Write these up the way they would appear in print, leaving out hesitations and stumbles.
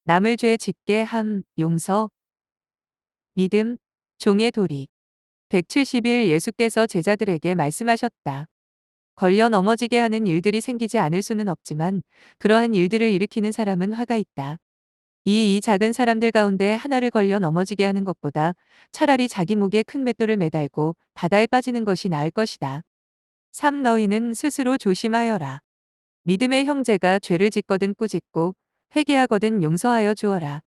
남을 죄 짓게 함, 용서, 믿음, 종의 도리. 170일 예수께서 제자들에게 말씀하셨다. 걸려 넘어지게 하는 일들이 생기지 않을 수는 없지만 그러한 일들을 일으키는 사람은 화가 있다. 이 작은 사람들 가운데 하나를 걸려 넘어지게 하는 것보다 차라리 자기 목에 큰 맷돌을 매달고 바다에 빠지는 것이 나을 것이다. 3. 너희는 스스로 조심하여라. 믿음의 형제가 죄를 짓거든 꾸짖고 회개하거든 용서하여 주어라.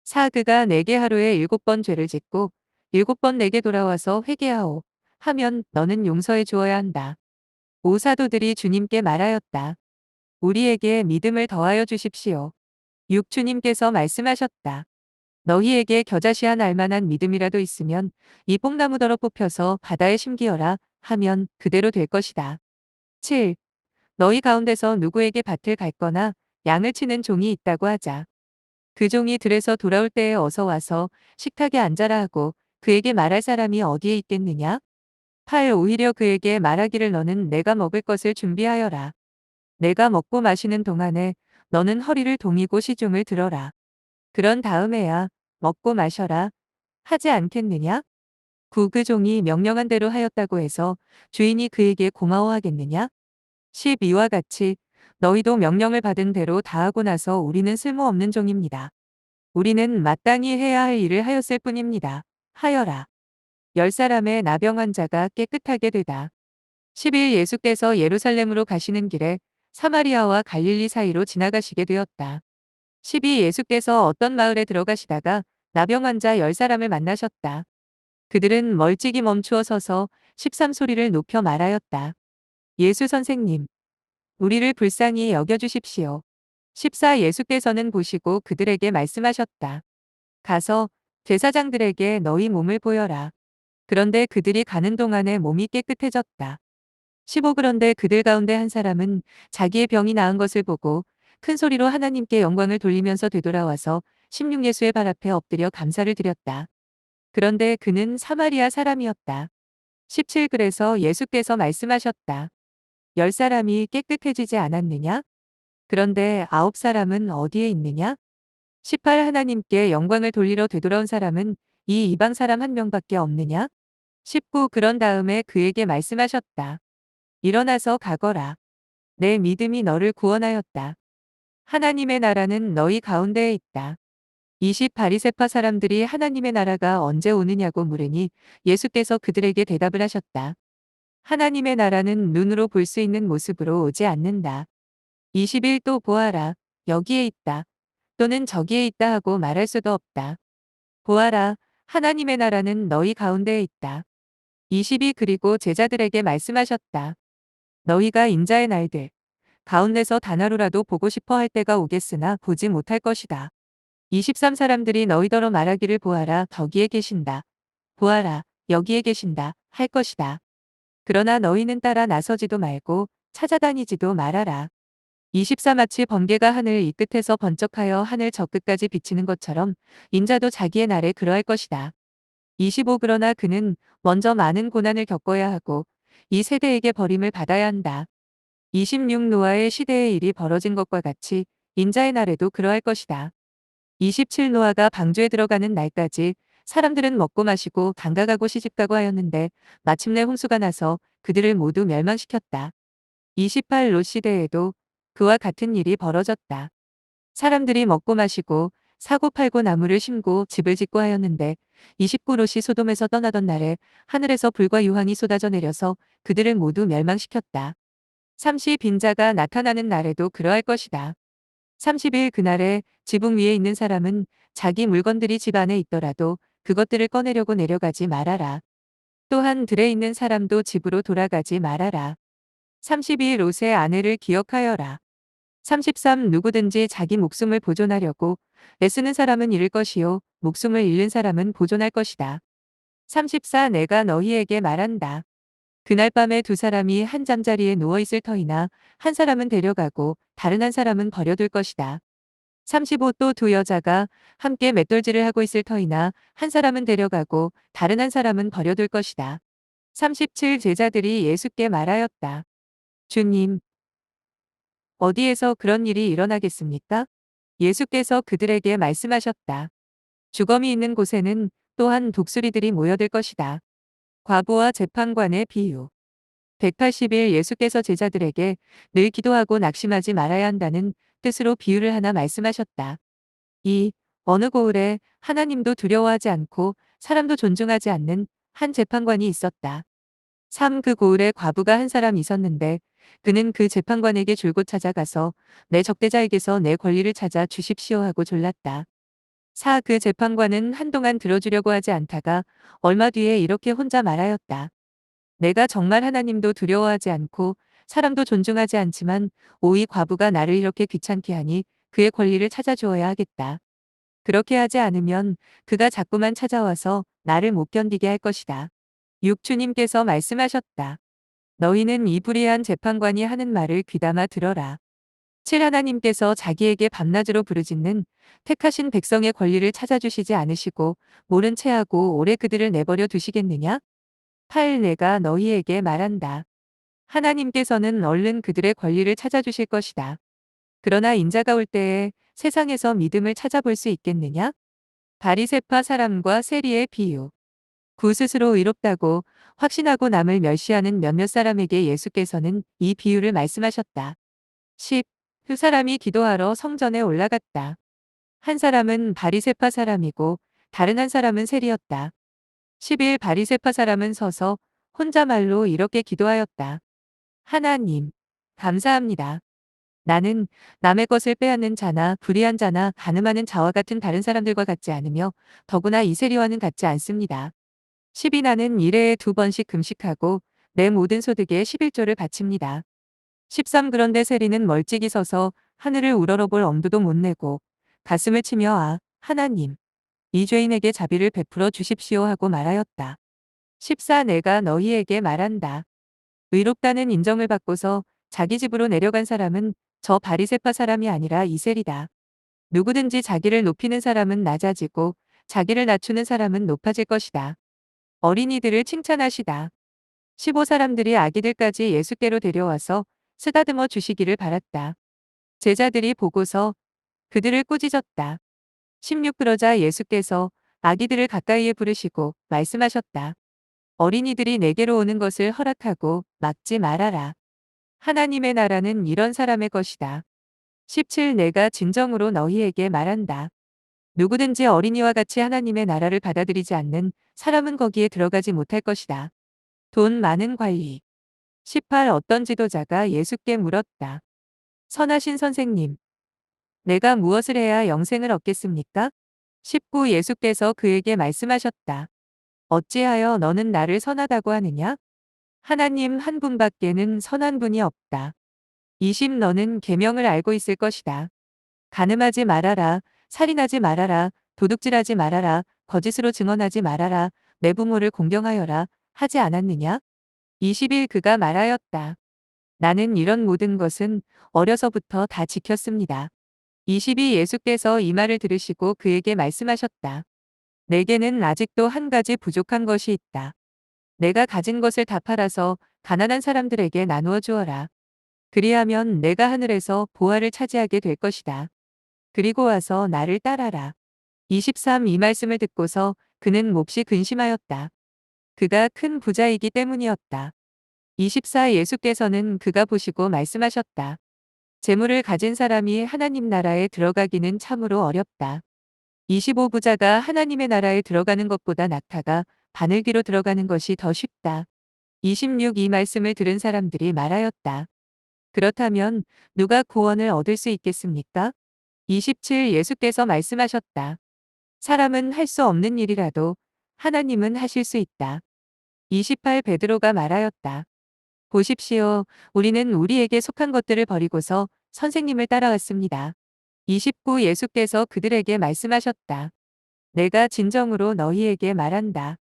4. 그가 내게 하루에 7번 죄를 짓고 7번 내게 돌아와서 회개하오 하면 너는 용서해 주어야 한다. 5. 사도들이 주님께 말하였다. 우리에게 믿음을 더하여 주십시오. 6. 주님께서 말씀하셨다. 너희에게 겨자씨 알만한 믿음이라도 있으면 이 뽕나무더러 뽑혀서 바다에 심기어라 하면 그대로 될 것이다. 7. 너희 가운데서 누구에게 밭을 갈거나 양을 치는 종이 있다고 하자. 그 종이 들에서 돌아올 때에 어서 와서 식탁에 앉아라 하고 그에게 말할 사람이 어디에 있겠느냐? 8. 오히려 그에게 말하기를 너는 내가 먹을 것을 준비하여라. 내가 먹고 마시는 동안에 너는 허리를 동이고 시중을 들어라. 그런 다음에야 먹고 마셔라 하지 않겠느냐? 9. 그 종이 명령한 대로 하였다고 해서 주인이 그에게 고마워하겠느냐? 10. 이와 같이 너희도 명령을 받은 대로 다하고 나서 우리는 쓸모없는 종입니다. 우리는 마땅히 해야 할 일을 하였을 뿐입니다. 하여라. 10사람의 나병 환자가 깨끗하게 되다. 10일 예수께서 예루살렘으로 가시는 길에 사마리아와 갈릴리 사이로 지나가시게 되었다. 12. 예수께서 어떤 마을에 들어가시다가 나병 환자 10사람을 만나셨다. 그들은 멀찍이 멈추어 서서 13 소리를 높여 말하였다. 예수 선생님, 우리를 불쌍히 여겨주십시오. 14. 예수께서는 보시고 그들에게 말씀하셨다. 가서 제사장들에게 너희 몸을 보여라. 그런데 그들이 가는 동안에 몸이 깨끗해졌다. 15. 그런데 그들 가운데 한 사람은 자기의 병이 나은 것을 보고 큰 소리로 하나님께 영광을 돌리면서 되돌아와서 16. 예수의 발 앞에 엎드려 감사를 드렸다. 그런데 그는 사마리아 사람이었다. 17. 그래서 예수께서 말씀하셨다. 10사람이 깨끗해지지 않았느냐? 그런데 9사람은 어디에 있느냐? 18. 하나님께 영광을 돌리러 되돌아온 사람은 이 이방 사람 한 명밖에 없느냐? 19. 그런 다음에 그에게 말씀하셨다. 일어나서 가거라. 내 믿음이 너를 구원하였다. 하나님의 나라는 너희 가운데에 있다. 20. 바리새파 사람들이 하나님의 나라가 언제 오느냐고 물으니 예수께서 그들에게 대답을 하셨다. 하나님의 나라는 눈으로 볼 수 있는 모습으로 오지 않는다. 21. 또 보아라. 여기에 있다. 또는 저기에 있다 하고 말할 수도 없다. 보아라. 하나님의 나라는 너희 가운데에 있다. 22. 그리고 제자들에게 말씀하셨다. 너희가 인자의 날들 가운데서 단 하루라도 보고 싶어 할 때가 오겠으나 보지 못할 것이다. 23. 사람들이 너희더러 말하기를 보아라 거기에 계신다. 보아라 여기에 계신다 할 것이다. 그러나 너희는 따라 나서지도 말고 찾아다니지도 말아라. 24. 마치 번개가 하늘 이 끝에서 번쩍하여 하늘 저 끝까지 비치는 것처럼 인자도 자기의 날에 그러할 것이다. 25. 그러나 그는 먼저 많은 고난을 겪어야 하고 이 세대에게 버림을 받아야 한다. 26. 노아의 시대에 일이 벌어진 것과 같이 인자의 날에도 그러할 것이다. 27. 노아가 방주에 들어가는 날까지 사람들은 먹고 마시고 장가가고 시집가고 하였는데 마침내 홍수가 나서 그들을 모두 멸망시켰다. 28. 롯 시대에도 그와 같은 일이 벌어졌다. 사람들이 먹고 마시고 사고 팔고 나무를 심고 집을 짓고 하였는데 29. 롯이 소돔에서 떠나던 날에 하늘에서 불과 유황이 쏟아져 내려서 그들을 모두 멸망시켰다. 30. 빈자가 나타나는 날에도 그러할 것이다. 30일 그날에 지붕 위에 있는 사람은 자기 물건들이 집 안에 있더라도 그것들을 꺼내려고 내려가지 말아라. 또한 들에 있는 사람도 집으로 돌아가지 말아라. 32. 롯의 아내를 기억하여라. 33. 누구든지 자기 목숨을 보존하려고 애쓰는 사람은 잃을 것이요 목숨을 잃는 사람은 보존할 것이다. 34. 내가 너희에게 말한다. 그날 밤에 두 사람이 한 잠자리에 누워 있을 터이나 한 사람은 데려가고 다른 한 사람은 버려둘 것이다. 35. 또 두 여자가 함께 맷돌질을 하고 있을 터이나 한 사람은 데려가고 다른 한 사람은 버려둘 것이다. 37. 제자들이 예수께 말하였다. 주님, 어디에서 그런 일이 일어나겠습니까? 예수께서 그들에게 말씀하셨다. 주검이 있는 곳에는 또한 독수리들이 모여들 것이다. 과부와 재판관의 비유. 180일 예수께서 제자들에게 늘 기도하고 낙심하지 말아야 한다는 뜻으로 비유를 하나 말씀하셨다. 어느 고을에 하나님도 두려워하지 않고 사람도 존중하지 않는 한 재판관이 있었다. 그 고을에 과부가 한 사람 있었는데 그는 그 재판관에게 줄곧 찾아가서 내 적대자에게서 내 권리를 찾아 주십시오 하고 졸랐다. 그 재판관은 한동안 들어주려고 하지 않다가 얼마 뒤에 이렇게 혼자 말하였다. 내가 정말 하나님도 두려워하지 않고 사람도 존중하지 않지만 오히 과부가 나를 이렇게 귀찮게 하니 그의 권리를 찾아주어야 하겠다. 그렇게 하지 않으면 그가 자꾸만 찾아와서 나를 못 견디게 할 것이다. 주님께서 말씀하셨다. 너희는 이 불의한 재판관이 하는 말을 귀담아 들어라. 하나님께서 자기에게 밤낮으로 부르짖는 택하신 백성의 권리를 찾아주시지 않으시고 모른 체하고 오래 그들을 내버려 두시겠느냐? 내가 너희에게 말한다. 하나님께서는 얼른 그들의 권리를 찾아주실 것이다. 그러나 인자가 올 때에 세상에서 믿음을 찾아볼 수 있겠느냐? 바리새파 사람과 세리의 비유. 스스로 의롭다고 확신하고 남을 멸시하는 몇몇 사람에게 예수께서는 이 비유를 말씀하셨다. 2 사람이 기도하러 성전에 올라갔다. 한 사람은 바리새파 사람이고 다른 한 사람은 세리였다. 11 바리새파 사람은 서서 혼자 말로 이렇게 기도하였다. 하나님, 감사합니다. 나는 남의 것을 빼앗는 자나 불의한 자나 간음하는 자와 같은 다른 사람들과 같지 않으며 더구나 이 세리와는 같지 않습니다. 12 나는 일해에 2번씩 금식하고 내 모든 소득의 11조를 바칩니다. 13 그런데 세리는 멀찍이 서서 하늘을 우러러볼 엄두도 못 내고 가슴을 치며 하나님, 이 죄인에게 자비를 베풀어 주십시오 하고 말하였다. 14 내가 너희에게 말한다. 의롭다는 인정을 받고서 자기 집으로 내려간 사람은 저 바리새파 사람이 아니라 이셀이다. 누구든지 자기를 높이는 사람은 낮아지고 자기를 낮추는 사람은 높아질 것이다. 어린이들을 칭찬하시다. 15 사람들이 아기들까지 예수께로 데려와서 쓰다듬어 주시기를 바랐다. 제자들이 보고서 그들을 꾸짖었다. 16 그러자 예수께서 아기들을 가까이에 부르시고 말씀하셨다. 어린이들이 내게로 오는 것을 허락하고 막지 말아라. 하나님의 나라는 이런 사람의 것이다. 17 내가 진정으로 너희에게 말한다. 누구든지 어린이와 같이 하나님의 나라를 받아들이지 않는 사람은 거기에 들어가지 못할 것이다. 돈 많은 관리. 18어떤 지도자가 예수께 물었다. 선하신 선생님, 내가 무엇을 해야 영생을 얻겠습니까? 19 예수께서 그에게 말씀하셨다. 어찌하여 너는 나를 선하다고 하느냐? 하나님 한 분밖에는 선한 분이 없다. 20 너는 계명을 알고 있을 것이다. 간음하지 말아라, 살인하지 말아라, 도둑질하지 말아라, 거짓으로 증언하지 말아라, 내 부모를 공경하여라 하지 않았느냐? 21 그가 말하였다. 나는 이런 모든 것은 어려서부터 다 지켰습니다. 22 예수께서 이 말을 들으시고 그에게 말씀하셨다. 내게는 아직도 한 가지 부족한 것이 있다. 내가 가진 것을 다 팔아서 가난한 사람들에게 나누어 주어라. 그리하면 내가 하늘에서 보화를 차지하게 될 것이다. 그리고 와서 나를 따라라. 23 이 말씀을 듣고서 그는 몹시 근심하였다. 그가 큰 부자이기 때문이었다. 24 예수께서는 그가 보시고 말씀하셨다. 재물을 가진 사람이 하나님 나라에 들어가기는 참으로 어렵다. 25 부자가 하나님의 나라에 들어가는 것보다 낙타가 바늘귀로 들어가는 것이 더 쉽다. 26 이 말씀을 들은 사람들이 말하였다. 그렇다면 누가 구원을 얻을 수 있겠습니까? 27 예수께서 말씀하셨다. 사람은 할 수 없는 일이라도 하나님은 하실 수 있다. 28 베드로가 말하였다. 보십시오. 우리는 우리에게 속한 것들을 버리고서 선생님을 따라왔습니다. 29 예수께서 그들에게 말씀하셨다. 내가 진정으로 너희에게 말한다.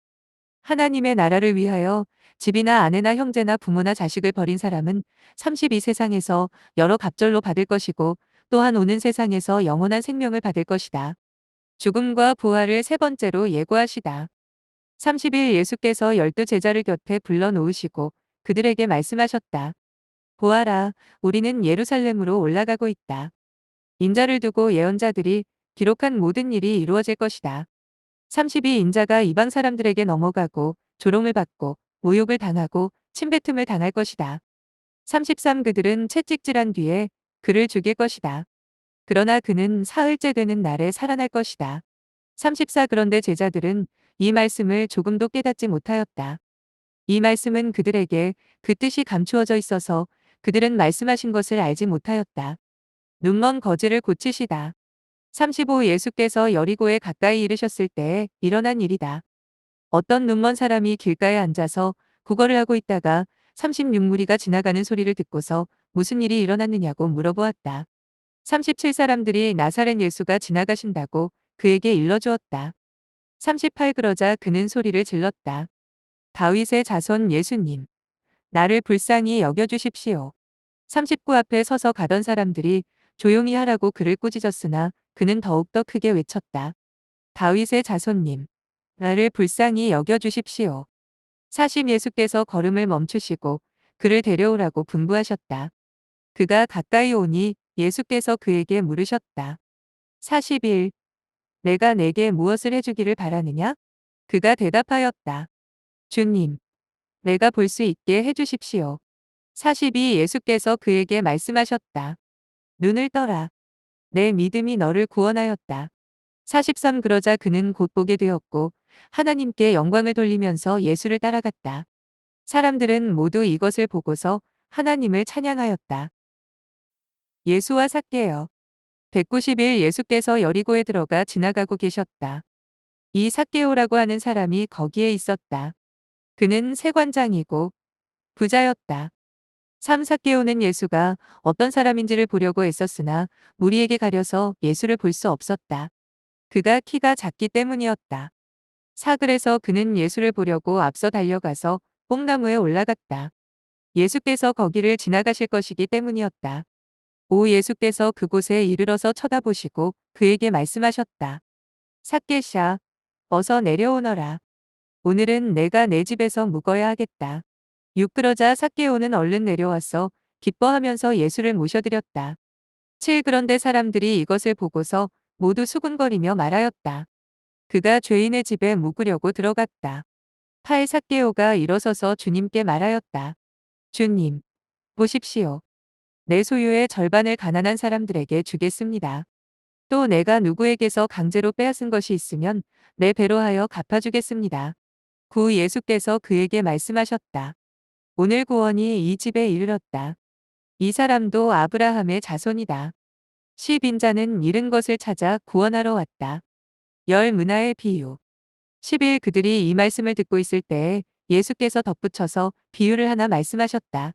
하나님의 나라를 위하여 집이나 아내나 형제나 부모나 자식을 버린 사람은 32 세상에서 여러 갑절로 받을 것이고 또한 오는 세상에서 영원한 생명을 받을 것이다. 죽음과 부활을 3번째로 예고하시다. 30일 예수께서 12 제자를 곁에 불러 놓으시고 그들에게 말씀하셨다. 보아라, 우리는 예루살렘으로 올라가고 있다. 인자를 두고 예언자들이 기록한 모든 일이 이루어질 것이다. 32 인자가 이방 사람들에게 넘어가고 조롱을 받고 모욕을 당하고 침뱉음을 당할 것이다. 33 그들은 채찍질한 뒤에 그를 죽일 것이다. 그러나 그는 사흘째 되는 날에 살아날 것이다. 34 그런데 제자들은 이 말씀을 조금도 깨닫지 못하였다. 이 말씀은 그들에게 그 뜻이 감추어져 있어서 그들은 말씀하신 것을 알지 못하였다. 눈먼 거지를 고치시다. 35 예수께서 여리고에 가까이 이르셨을 때에 일어난 일이다. 어떤 눈먼 사람이 길가에 앉아서 구걸을 하고 있다가 36무리가 지나가는 소리를 듣고서 무슨 일이 일어났느냐고 물어보았다. 37 사람들이 나사렛 예수가 지나가신다고 그에게 일러주었다. 38 그러자 그는 소리를 질렀다. 다윗의 자손 예수님, 나를 불쌍히 여겨주십시오. 39 앞에 서서 가던 사람들이 조용히 하라고 그를 꾸짖었으나 그는 더욱더 크게 외쳤다. 다윗의 자손님, 나를 불쌍히 여겨주십시오. 40 예수께서 걸음을 멈추시고 그를 데려오라고 분부하셨다. 그가 가까이 오니 예수께서 그에게 물으셨다. 41. 내가 내게 무엇을 해주기를 바라느냐? 그가 대답하였다. 주님, 내가 볼 수 있게 해주십시오. 42 예수께서 그에게 말씀하셨다. 눈을 떠라. 내 믿음이 너를 구원하였다. 43 그러자 그는 곧 보게 되었고 하나님께 영광을 돌리면서 예수를 따라갔다. 사람들은 모두 이것을 보고서 하나님을 찬양하였다. 예수와 삭개오. 191 예수께서 여리고에 들어가 지나가고 계셨다. 이 삭개오라고 하는 사람이 거기에 있었다. 그는 세관장이고 부자였다. 3 삭개오는 예수가 어떤 사람인지를 보려고 애썼으나 무리에게 가려서 예수를 볼 수 없었다. 그가 키가 작기 때문이었다. 4 그래서 그는 예수를 보려고 앞서 달려가서 뽕나무에 올라갔다. 예수께서 거기를 지나가실 것이기 때문이었다. 5 예수께서 그곳에 이르러서 쳐다보시고 그에게 말씀하셨다. 삭개샤, 어서 내려오너라. 오늘은 내가 내 집에서 묵어야 하겠다. 6 그러자 삭개오는 얼른 내려와서 기뻐하면서 예수를 모셔드렸다. 7 그런데 사람들이 이것을 보고서 모두 수군거리며 말하였다. 그가 죄인의 집에 묵으려고 들어갔다. 8 삭개오가 일어서서 주님께 말하였다. 주님, 보십시오. 내 소유의 절반을 가난한 사람들에게 주겠습니다. 또 내가 누구에게서 강제로 빼앗은 것이 있으면 내 배로 하여 갚아주겠습니다. 9 예수께서 그에게 말씀하셨다. 오늘 구원이 이 집에 이르렀다. 이 사람도 아브라함의 자손이다. 10 인자는 잃은 것을 찾아 구원하러 왔다. 열 문화의 비유. 11 그들이 이 말씀을 듣고 있을 때에 예수께서 덧붙여서 비유를 하나 말씀하셨다.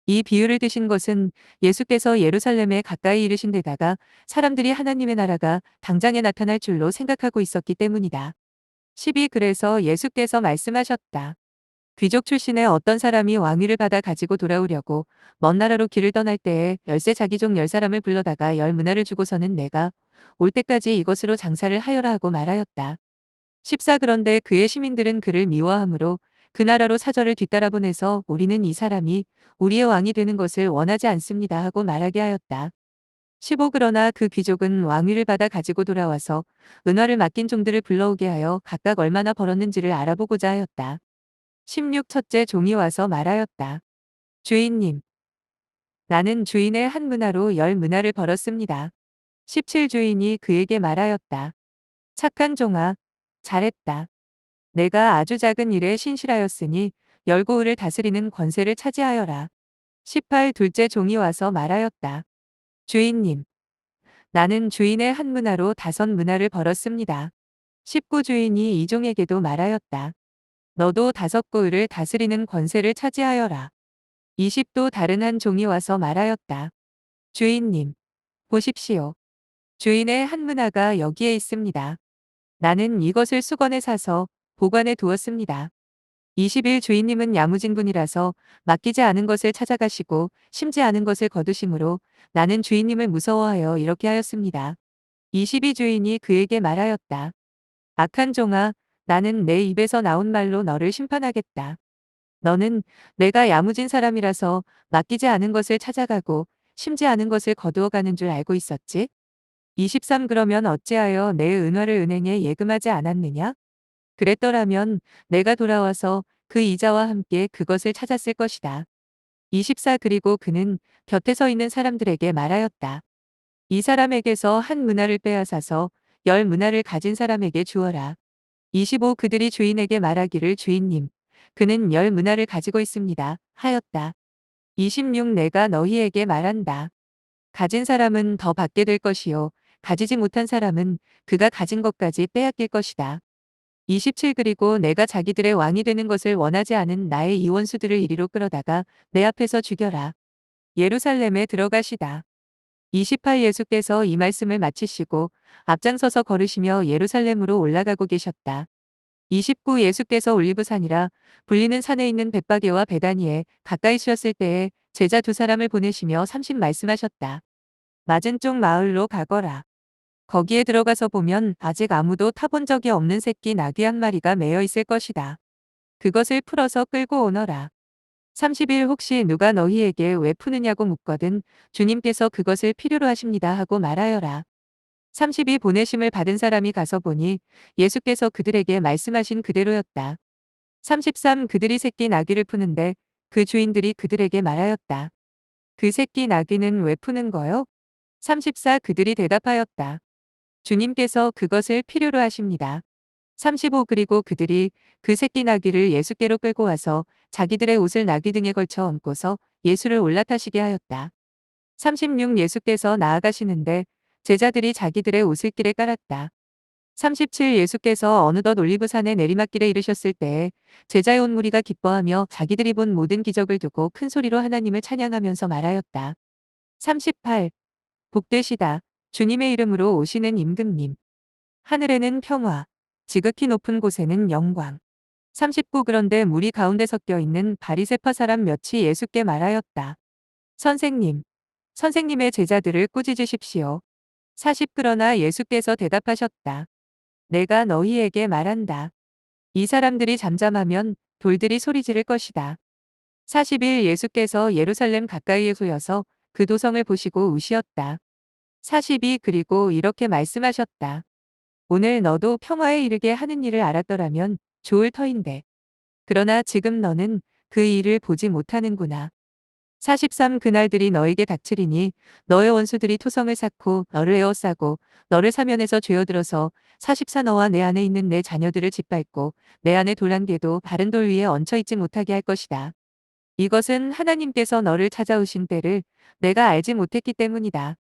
이 비유를 드신 것은 예수께서 예루살렘에 가까이 이르신 데다가 사람들이 하나님의 나라가 당장에 나타날 줄로 생각하고 있었기 때문이다. 12 그래서 예수께서 말씀하셨다. 귀족 출신의 어떤 사람이 왕위를 받아 가지고 돌아오려고 먼 나라로 길을 떠날 때에 열세 자기 종 10사람을 불러다가 10문화를 주고서는 내가 올 때까지 이것으로 장사를 하여라 하고 말하였다. 14 그런데 그의 시민들은 그를 미워하므로 그 나라로 사절을 뒤따라 보내서 우리는 이 사람이 우리의 왕이 되는 것을 원하지 않습니다 하고 말하게 하였다. 15 그러나 그 귀족은 왕위를 받아 가지고 돌아와서 은화를 맡긴 종들을 불러오게 하여 각각 얼마나 벌었는지를 알아보고자 하였다. 16 첫째 종이 와서 말하였다. 주인님, 나는 주인의 한 문화로 10문화를 벌었습니다. 17 주인이 그에게 말하였다. 착한 종아, 잘했다. 내가 아주 작은 일에 신실하였으니 열고을을 다스리는 권세를 차지하여라. 18 둘째 종이 와서 말하였다. 주인님, 나는 주인의 한 문화로 5문화를 벌었습니다. 19 주인이 이 종에게도 말하였다. 너도 5고을을 다스리는 권세를 차지하여라. 20도 다른 한 종이 와서 말하였다. 주인님, 보십시오. 주인의 한 문화가 여기에 있습니다. 나는 이것을 수건에 사서 보관해 두었습니다. 20일 주인님은 야무진 분이라서 맡기지 않은 것을 찾아가시고 심지 않은 것을 거두심으로 나는 주인님을 무서워하여 이렇게 하였습니다. 22 주인이 그에게 말하였다. 악한 종아, 나는 내 입에서 나온 말로 너를 심판하겠다. 너는 내가 야무진 사람이라서 맡기지 않은 것을 찾아가고 심지 않은 것을 거두어 가는 줄 알고 있었지? 23 그러면 어찌하여 내 은화를 은행에 예금하지 않았느냐? 그랬더라면 내가 돌아와서 그 이자와 함께 그것을 찾았을 것이다. 24 그리고 그는 곁에 서 있는 사람들에게 말하였다. 이 사람에게서 한 문화를 빼앗아서 10 문화를 가진 사람에게 주어라. 25 그들이 주인에게 말하기를 주인님, 그는 10 문화를 가지고 있습니다. 하였다. 26 내가 너희에게 말한다. 가진 사람은 더 받게 될 것이요. 가지지 못한 사람은 그가 가진 것까지 빼앗길 것이다. 27 그리고 내가 자기들의 왕이 되는 것을 원하지 않은 나의 이 원수들을 이리로 끌어다가 내 앞에서 죽여라. 예루살렘에 들어가시다. 28 예수께서 이 말씀을 마치시고 앞장서서 걸으시며 예루살렘으로 올라가고 계셨다. 29 예수께서 올리브산이라 불리는 산에 있는 벳바게와 베다니에 가까이 쉬었을 때에 제자 두 사람을 보내시며 30 말씀하셨다. 맞은 쪽 마을로 가거라. 거기에 들어가서 보면 아직 아무도 타본 적이 없는 새끼 나귀 한 마리가 매여 있을 것이다. 그것을 풀어서 끌고 오너라. 30일 혹시 누가 너희에게 왜 푸느냐고 묻거든 주님께서 그것을 필요로 하십니다 하고 말하여라. 30이 보내심을 받은 사람이 가서 보니 예수께서 그들에게 말씀하신 그대로였다. 33 그들이 새끼 나귀를 푸는데 그 주인들이 그들에게 말하였다. 그 새끼 나귀는 왜 푸는 거요? 34 그들이 대답하였다. 주님께서 그것을 필요로 하십니다. 35 그리고 그들이 그 새끼 나귀를 예수께로 끌고 와서 자기들의 옷을 나귀 등에 걸쳐 얹고서 예수를 올라타시게 하였다. 36 예수께서 나아가시는데 제자들이 자기들의 옷을 길에 깔았다. 37 예수께서 어느덧 올리브산의 내리막길에 이르셨을 때에 제자의 온 무리가 기뻐하며 자기들이 본 모든 기적을 두고 큰 소리로 하나님을 찬양하면서 말하였다. 38 복되시다. 주님의 이름으로 오시는 임금님. 하늘에는 평화, 지극히 높은 곳에는 영광. 39 그런데 무리 가운데 섞여 있는 바리새파 사람 몇이 예수께 말하였다. 선생님, 선생님의 제자들을 꾸짖으십시오. 40 그러나 예수께서 대답하셨다. 내가 너희에게 말한다. 이 사람들이 잠잠하면 돌들이 소리 지를 것이다. 40일 예수께서 예루살렘 가까이에 서여서 그 도성을 보시고 우시었다. 42 그리고 이렇게 말씀하셨다. 오늘 너도 평화에 이르게 하는 일을 알았더라면 좋을 터인데. 그러나 지금 너는 그 일을 보지 못하는구나. 43 그날들이 너에게 닥치리니 너의 원수들이 토성을 쌓고 너를 에워싸고 너를 사면에서 죄어들어서 44 너와 내 안에 있는 내 자녀들을 짓밟고 내 안에 돌 한 개도 바른 돌 위에 얹혀 있지 못하게 할 것이다. 이것은 하나님께서 너를 찾아오신 때를 내가 알지 못했기 때문이다.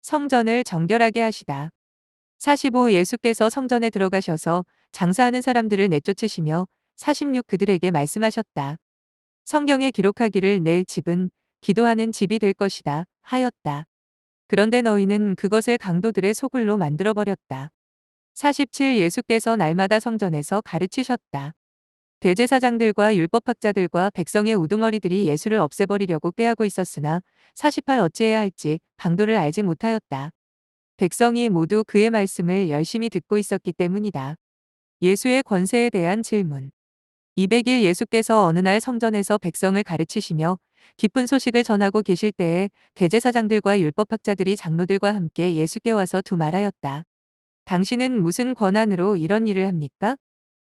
성전을 정결하게 하시다. 45 예수께서 성전에 들어가셔서 장사하는 사람들을 내쫓으시며 46 그들에게 말씀하셨다. 성경에 기록하기를 내 집은 기도하는 집이 될 것이다 하였다. 그런데 너희는 그것을 강도들의 소굴로 만들어버렸다. 47 예수께서 날마다 성전에서 가르치셨다. 대제사장들과 율법학자들과 백성의 우두머리들이 예수를 없애버리려고 꾀하고 있었으나 48 어찌해야 할지 방도를 알지 못하였다. 백성이 모두 그의 말씀을 열심히 듣고 있었기 때문이다. 예수의 권세에 대한 질문. 200일 예수께서 어느 날 성전에서 백성을 가르치시며 기쁜 소식을 전하고 계실 때에 대제사장들과 율법학자들이 장로들과 함께 예수께 와서 두 말하였다. 당신은 무슨 권한으로 이런 일을 합니까?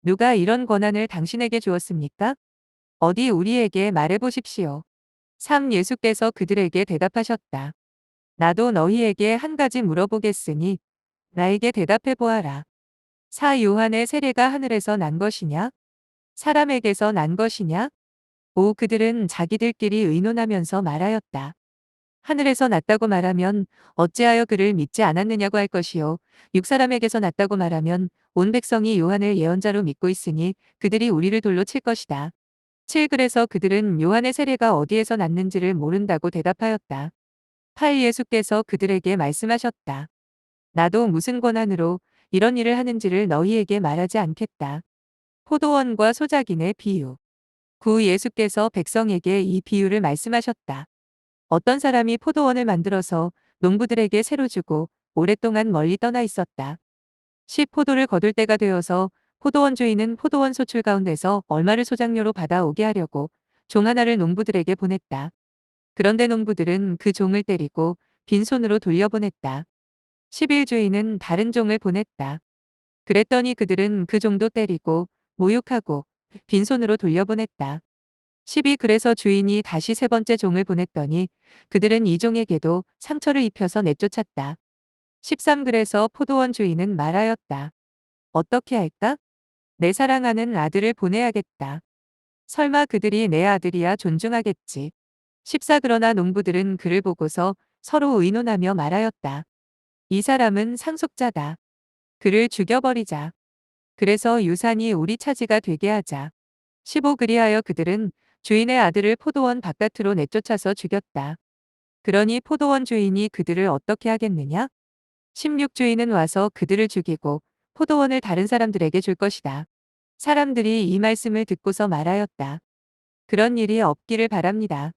누가 이런 권한을 당신에게 주었습니까? 어디 우리에게 말해 보십시오. 3 예수께서 그들에게 대답하셨다. 나도 너희에게 한 가지 물어보겠으니 나에게 대답해 보아라. 4 요한의 세례가 하늘에서 난 것이냐? 사람에게서 난 것이냐? 5 그들은 자기들끼리 의논하면서 말하였다. 하늘에서 났다고 말하면 어찌하여 그를 믿지 않았느냐고 할 것이요. 6 사람에게서 났다고 말하면 온 백성이 요한을 예언자로 믿고 있으니 그들이 우리를 돌로 칠 것이다. 7 그래서 그들은 요한의 세례가 어디에서 났는지를 모른다고 대답하였다. 8 예수께서 그들에게 말씀하셨다. 나도 무슨 권한으로 이런 일을 하는지를 너희에게 말하지 않겠다. 포도원과 소작인의 비유. 9 예수께서 백성에게 이 비유를 말씀하셨다. 어떤 사람이 포도원을 만들어서 농부들에게 새로 주고 오랫동안 멀리 떠나 있었다. 10 포도를 거둘 때가 되어서 포도원 주인은 포도원 소출 가운데서 얼마를 소작료로 받아오게 하려고 종 하나를 농부들에게 보냈다. 그런데 농부들은 그 종을 때리고 빈손으로 돌려보냈다. 11주인은 다른 종을 보냈다. 그랬더니 그들은 그 종도 때리고 모욕하고 빈손으로 돌려보냈다. 12 그래서 주인이 다시 세 번째 종을 보냈더니 그들은 이 종에게도 상처를 입혀서 내쫓았다. 13 그래서 포도원 주인은 말하였다. 어떻게 할까? 내 사랑하는 아들을 보내야겠다. 설마 그들이 내 아들이야 존중하겠지. 14 그러나 농부들은 그를 보고서 서로 의논하며 말하였다. 이 사람은 상속자다. 그를 죽여버리자. 그래서 유산이 우리 차지가 되게 하자. 15 그리하여 그들은 주인의 아들을 포도원 바깥으로 내쫓아서 죽였다. 그러니 포도원 주인이 그들을 어떻게 하겠느냐? 16 주인은 와서 그들을 죽이고 포도원을 다른 사람들에게 줄 것이다. 사람들이 이 말씀을 듣고서 말하였다. 그런 일이 없기를 바랍니다.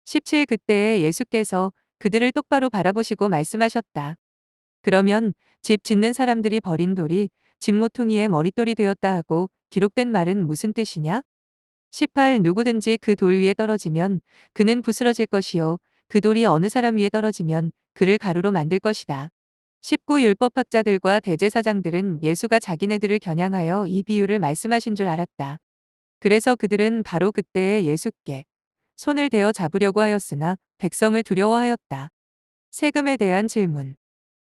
17 그때에 예수께서 그들을 똑바로 바라보시고 말씀하셨다. 그러면 집 짓는 사람들이 버린 돌이 집 모퉁이의 머릿돌이 되었다 하고 기록된 말은 무슨 뜻이냐? 18 누구든지 그 돌 위에 떨어지면 그는 부스러질 것이요 그 돌이 어느 사람 위에 떨어지면 그를 가루로 만들 것이다. 19 율법학자들과 대제사장들은 예수가 자기네들을 겨냥하여 이 비유를 말씀하신 줄 알았다. 그래서 그들은 바로 그때에 예수께 손을 대어 잡으려고 하였으나 백성을 두려워하였다. 세금에 대한 질문.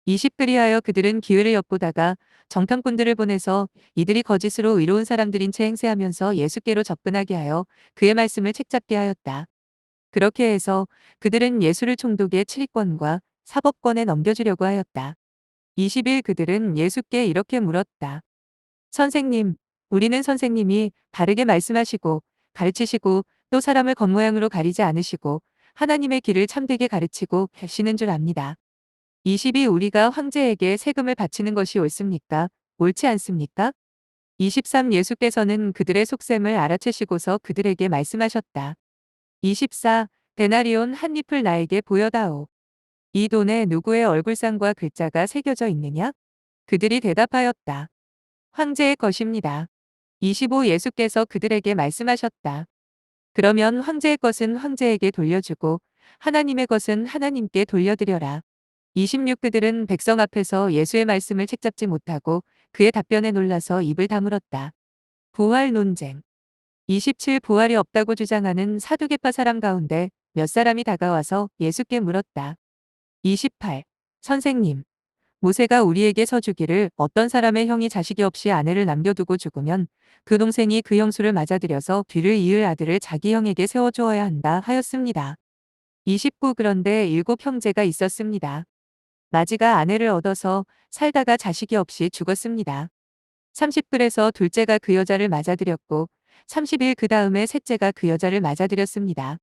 20 그리하여 그들은 기회를 엿보다가 정탐꾼들을 보내서 이들이 거짓으로 의로운 사람들인 채 행세하면서 예수께로 접근하게 하여 그의 말씀을 책잡게 하였다. 그렇게 해서 그들은 예수를 총독의 치리권과 사법권에 넘겨주려고 하였다. 20일 그들은 예수께 이렇게 물었다. 선생님, 우리는 선생님이 바르게 말씀하시고 가르치시고 또 사람을 겉모양으로 가리지 않으시고 하나님의 길을 참되게 가르치고 하시는 줄 압니다. 20이 우리가 황제에게 세금을 바치는 것이 옳습니까? 옳지 않습니까? 23 예수께서는 그들의 속셈을 알아채시고서 그들에게 말씀하셨다. 24 데나리온 한 잎을 나에게 보여다오. 이 돈에 누구의 얼굴상과 글자가 새겨져 있느냐? 그들이 대답하였다. 황제의 것입니다. 25 예수께서 그들에게 말씀하셨다. 그러면 황제의 것은 황제에게 돌려주고 하나님의 것은 하나님께 돌려드려라. 26 그들은 백성 앞에서 예수의 말씀을 책잡지 못하고 그의 답변에 놀라서 입을 다물었다. 부활 논쟁. 27 부활이 없다고 주장하는 사두개파 사람 가운데 몇 사람이 다가와서 예수께 물었다. 28 선생님, 모세가 우리에게 서주기를 어떤 사람의 형이 자식이 없이 아내를 남겨두고 죽으면 그 동생이 그 형수를 맞아들여서 뒤를 이을 아들을 자기 형에게 세워주어야 한다 하였습니다. 29 그런데 7형제가 있었습니다. 마지가 아내를 얻어서 살다가 자식이 없이 죽었습니다. 30불에서 둘째가 그 여자를 맞아들였고 30일 그 다음에 셋째가 그 여자를 맞아들였습니다.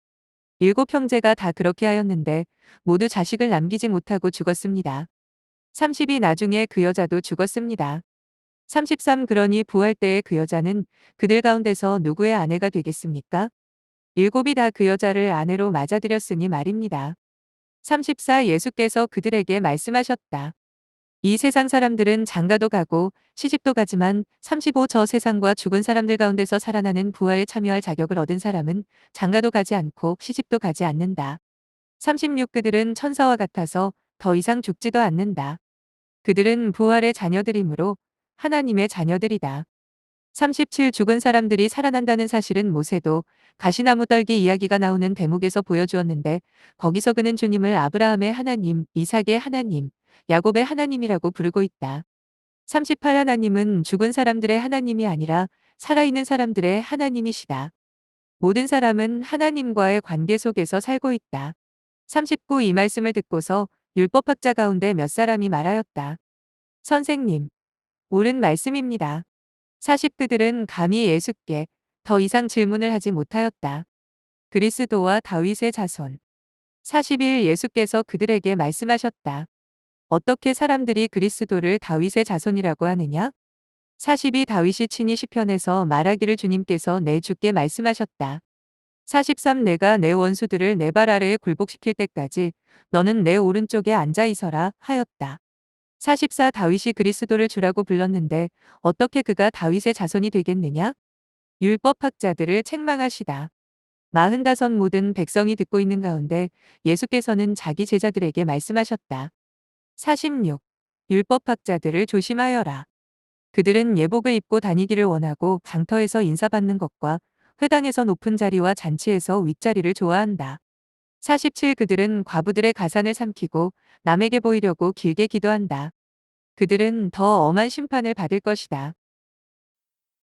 7형제가 다 그렇게 하였는데 모두 자식을 남기지 못하고 죽었습니다. 30이 나중에 그 여자도 죽었습니다. 33 그러니 부활 때의 그 여자는 그들 가운데서 누구의 아내가 되겠습니까? 7이 다 그 여자를 아내로 맞아들였으니 말입니다. 34 예수께서 그들에게 말씀하셨다. 이 세상 사람들은 장가도 가고 시집도 가지만 35 저 세상과 죽은 사람들 가운데서 살아나는 부활에 참여할 자격을 얻은 사람은 장가도 가지 않고 시집도 가지 않는다. 36 그들은 천사와 같아서 더 이상 죽지도 않는다. 그들은 부활의 자녀들이므로 하나님의 자녀들이다. 37 죽은 사람들이 살아난다는 사실은 모세도 가시나무 떨기 이야기가 나오는 대목에서 보여주었는데 거기서 그는 주님을 아브라함의 하나님, 이삭의 하나님, 야곱의 하나님이라고 부르고 있다. 38 하나님은 죽은 사람들의 하나님이 아니라 살아있는 사람들의 하나님이시다. 모든 사람은 하나님과의 관계 속에서 살고 있다. 39 이 말씀을 듣고서 율법학자 가운데 몇 사람이 말하였다. 선생님, 옳은 말씀입니다. 40 그들은 감히 예수께 더 이상 질문을 하지 못하였다. 그리스도와 다윗의 자손. 41 예수께서 그들에게 말씀하셨다. 어떻게 사람들이 그리스도를 다윗의 자손이라고 하느냐? 42 다윗이 친히 시편에서 말하기를 주님께서 내 주께 말씀하셨다. 43 내가 내 원수들을 내 발 아래에 굴복시킬 때까지 너는 내 오른쪽에 앉아 있어라 하였다. 44 다윗이 그리스도를 주라고 불렀는데 어떻게 그가 다윗의 자손이 되겠느냐? 율법학자들을 책망하시다. 45 모든 백성이 듣고 있는 가운데 예수께서는 자기 제자들에게 말씀하셨다. 46 율법학자들을 조심하여라. 그들은 예복을 입고 다니기를 원하고 강터에서 인사받는 것과 회당에서 높은 자리와 잔치에서 윗자리를 좋아한다. 47. 그들은 과부들의 가산을 삼키고 남에게 보이려고 길게 기도한다. 그들은 더 엄한 심판을 받을 것이다.